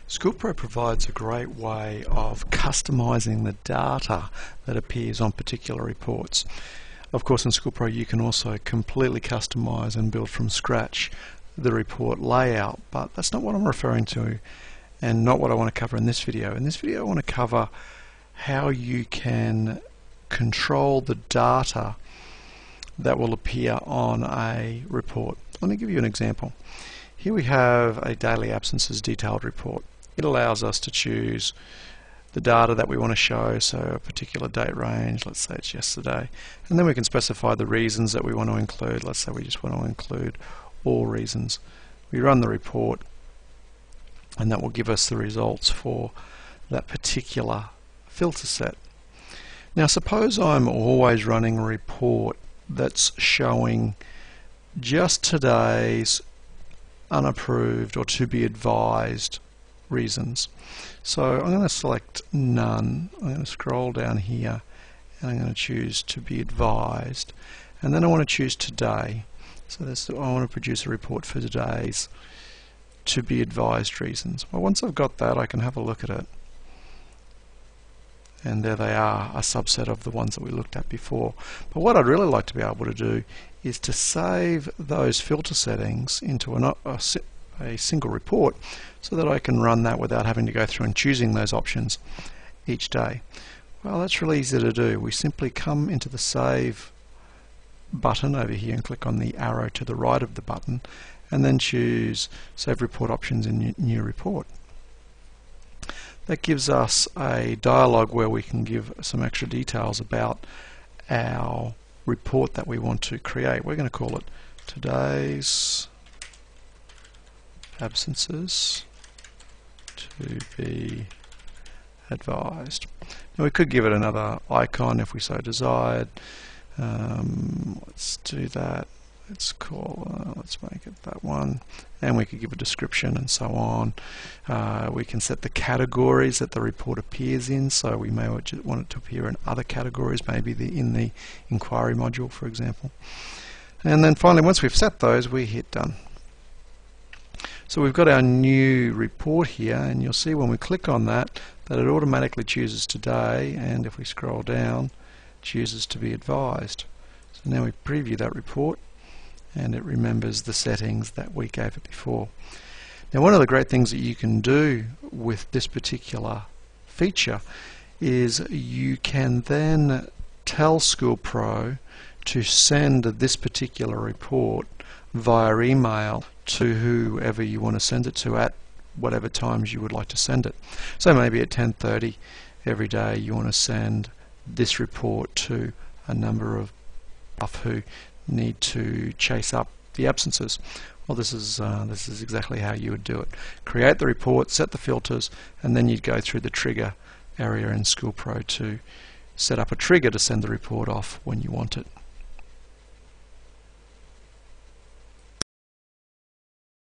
SchoolPro provides a great way of customizing the data that appears on particular reports. Of course, in SchoolPro you can also completely customize and build from scratch the report layout, but that's not what I'm referring to and not what I want to cover in this video. In this video I want to cover how you can control the data that will appear on a report. Let me give you an example. Here we have a daily absences detailed report. It allows us to choose the data that we want to show, so a particular date range, let's say it's yesterday, and then we can specify the reasons that we want to include. Let's say we just want to include all reasons. We run the report and that will give us the results for that particular filter set. Now suppose I'm always running a report that's showing just today's unapproved or to be advised reasons. So I'm going to select none. I'm going to scroll down here and I'm going to choose to be advised, and then I want to choose today. So I want to produce a report for today's to be advised reasons. Well, once I've got that, I can have a look at it, and there they are, a subset of the ones that we looked at before. But what I'd really like to be able to do is to save those filter settings into a single report so that I can run that without having to go through and choosing those options each day. Well, that's really easy to do. We simply come into the Save button over here and click on the arrow to the right of the button and then choose Save Report Options in New Report. That gives us a dialog where we can give some extra details about our report that we want to create. We're going to call it Today's Absences to be Advised. Now we could give it another icon if we so desired. Let's do that. Let's make it that one, and we could give a description and so on. We can set the categories that the report appears in, so we may want it to appear in other categories, maybe in the inquiry module, for example. And then finally, once we've set those, we hit done. So we've got our new report here, and you'll see when we click on that it automatically chooses today, and if we scroll down, chooses to be advised. So now we preview that report and it remembers the settings that we gave it before. Now one of the great things that you can do with this particular feature is you can then tell SchoolPro to send this particular report via email to whoever you want to send it to at whatever times you would like to send it. So maybe at 10:30 every day you want to send this report to a number of staff who need to chase up the absences. Well, this is exactly how you would do it. Create the report, set the filters, and then you'd go through the trigger area in SchoolPro to set up a trigger to send the report off when you want it.